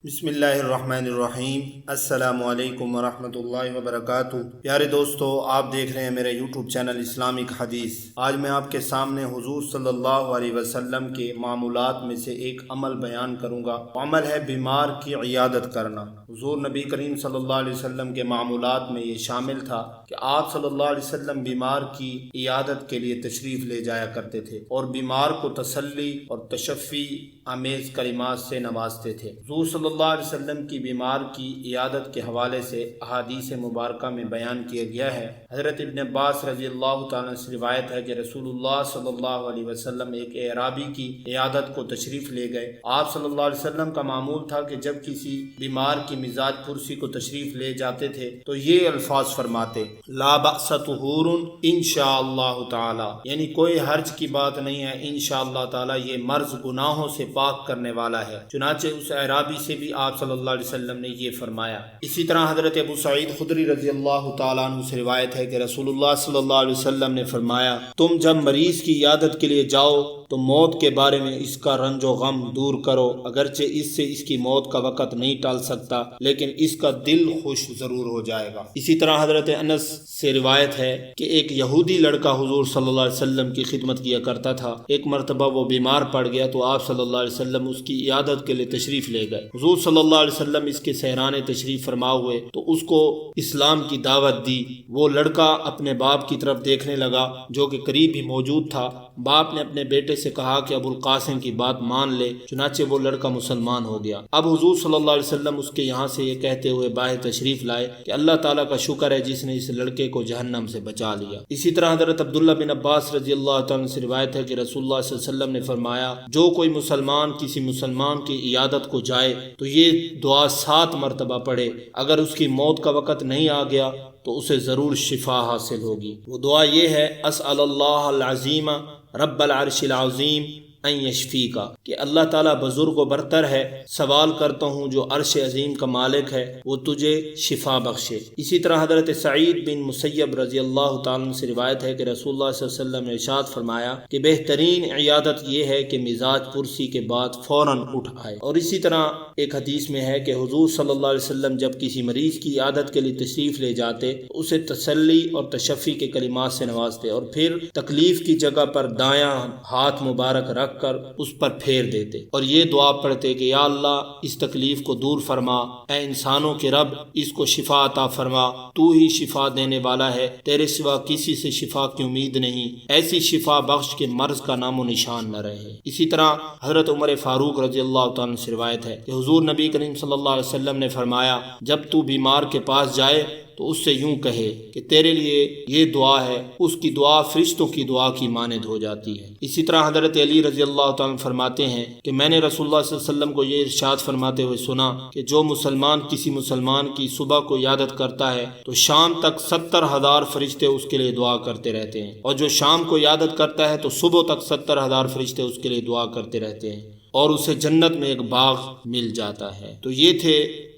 بسم اللہ الرحمن الرحیم۔ السلام علیکم ورحمۃ اللہ وبرکاتہ۔ پیارے دوستو، آپ دیکھ رہے ہیں میرے یوٹیوب چینل اسلامک حدیث۔ آج میں آپ کے سامنے حضور صلی اللہ علیہ وسلم کے معمولات میں سے ایک عمل بیان کروں گا۔ عمل ہے بیمار کی عیادت کرنا۔ حضور نبی کریم صلی اللہ علیہ وسلم کے معمولات میں یہ شامل تھا کہ آپ صلی اللہ علیہ وسلم بیمار کی عیادت کے لیے تشریف لے جایا کرتے تھے اور بیمار کو تسلی اور تشفی آمیز کلمات سے نوازتے تھے۔ حضور صلی اللہ علیہ وسلم کی بیمار کی عیادت کے حوالے سے احادیث مبارکہ میں بیان کیا گیا ہے۔ حضرت ابن عباس رضی اللہ تعالیٰ سے روایت ہے کہ رسول اللہ صلی اللہ علیہ وسلم ایک اعرابی کی عیادت کو تشریف لے گئے۔ آپ صلی اللہ علیہ وسلم کا معمول تھا کہ جب کسی بیمار کی مزاج پرسی کو تشریف لے جاتے تھے تو یہ الفاظ فرماتے: لا بأس طہور انشاءاللہ تعالی، یعنی کوئی حرج کی بات نہیں ہے، انشاءاللہ تعالی یہ مرض گناہوں سے پاک کرنے والا ہے۔ چنانچہ اس اعرابی سے بھی آپ صلی اللہ علیہ وسلم نے یہ فرمایا۔ اسی طرح حضرت ابو سعید خدری رضی اللہ تعالیٰ عنہ سے روایت ہے کہ رسول اللہ صلی اللہ علیہ وسلم نے فرمایا: تم جب مریض کی عیادت کے لیے جاؤ تو موت کے بارے میں اس کا رنج و غم دور کرو، اگرچہ اس سے اس کی موت کا وقت نہیں ٹال سکتا لیکن اس کا دل خوش ضرور ہو جائے گا۔ اسی طرح حضرت انس سے روایت ہے کہ ایک یہودی لڑکا حضور صلی اللہ علیہ وسلم کی خدمت کیا کرتا تھا۔ ایک مرتبہ وہ بیمار پڑ گیا تو آپ صلی اللہ علیہ وسلم اس کی عیادت کے لیے تشریف لے گئے۔ حضور صلی اللہ علیہ وسلم اس کے سہرانے تشریف فرما ہوئے تو اس کو اسلام کی دعوت دی۔ وہ لڑکا اپنے باپ کی طرف دیکھنے لگا جو کہ قریب ہی موجود تھا۔ باپ نے اپنے بیٹے سے کہا کہ ابو القاسم کی بات مان لے، چنانچہ وہ لڑکا مسلمان ہو گیا۔ اب حضور صلی اللہ علیہ وسلم اس کے یہاں سے یہ کہتے ہوئے باہر تشریف لائے کہ اللہ تعالیٰ کا شکر ہے جس نے اس لڑکے کو جہنم سے بچا لیا۔ اسی طرح حضرت عبداللہ بن عباس رضی اللہ تعالیٰ سے روایت ہے کہ رسول اللہ صلی اللہ علیہ وسلم نے فرمایا: جو کوئی مسلمان کسی مسلمان کی عیادت کو جائے تو یہ دعا 7 مرتبہ پڑھے، اگر اس کی موت کا وقت نہیں آ گیا تو اسے ضرور شفا حاصل ہوگی۔ وہ دعا یہ ہے: اسأل اللہ العظیم رب العرش العظیم ان یشفیکا، کہ اللہ تعالیٰ بزرگ و برتر ہے، سوال کرتا ہوں جو عرش عظیم کا مالک ہے وہ تجھے شفا بخشے۔ اسی طرح حضرت سعید بن مسیب رضی اللہ تعالیٰ سے روایت ہے کہ رسول اللہ صلی اللہ علیہ وسلم نے ارشاد فرمایا کہ بہترین عیادت یہ ہے کہ مزاج پرسی کے بعد فوراً اٹھ آئے۔ اور اسی طرح ایک حدیث میں ہے کہ حضور صلی اللہ علیہ وسلم جب کسی مریض کی عیادت کے لیے تشریف لے جاتے تو اسے تسلی اور تشفی کے کلمات سے نوازتے اور پھر تکلیف کی جگہ پر دایاں ہاتھ مبارک رکھ کر اس پر پھیر دیتے اور یہ دعا پڑھتے کہ یا اللہ اس تکلیف کو دور فرما، اے انسانوں کے رب اس کو شفا عطا فرما، تو ہی شفا دینے والا ہے، تیرے سوا کسی سے شفا کی امید نہیں، ایسی شفا بخش کے مرض کا نام و نشان نہ رہے۔ اسی طرح حضرت عمر فاروق رضی اللہ تعالیٰ سے روایت ہے کہ حضور نبی کریم صلی اللہ علیہ وسلم نے فرمایا: جب تو بیمار کے پاس جائے تو اس سے یوں کہے کہ تیرے لیے یہ دعا ہے، اس کی دعا فرشتوں کی دعا کی مانند ہو جاتی ہے۔ اسی طرح حضرت علی رضی اللہ تعالیٰ فرماتے ہیں کہ میں نے رسول اللہ صلی اللہ علیہ وسلم کو یہ ارشاد فرماتے ہوئے سنا کہ جو مسلمان کسی مسلمان کی صبح کو عیادت کرتا ہے تو شام تک 70,000 فرشتے اس کے لیے دعا کرتے رہتے ہیں، اور جو شام کو عیادت کرتا ہے تو صبح تک 70,000 فرشتے اس کے لیے دعا کرتے رہتے ہیں اور اسے جنت میں ایک باغ مل جاتا ہے۔ تو یہ تھے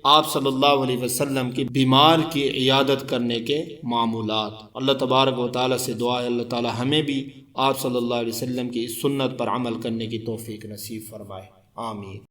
آپ صلی اللہ علیہ وسلم کی بیمار کی عیادت کرنے کے معمولات۔ اللہ تبارک و تعالیٰ سے دعا ہے اللہ تعالیٰ ہمیں بھی آپ صلی اللہ علیہ وسلم کی اس سنت پر عمل کرنے کی توفیق نصیب فرمائے، آمین۔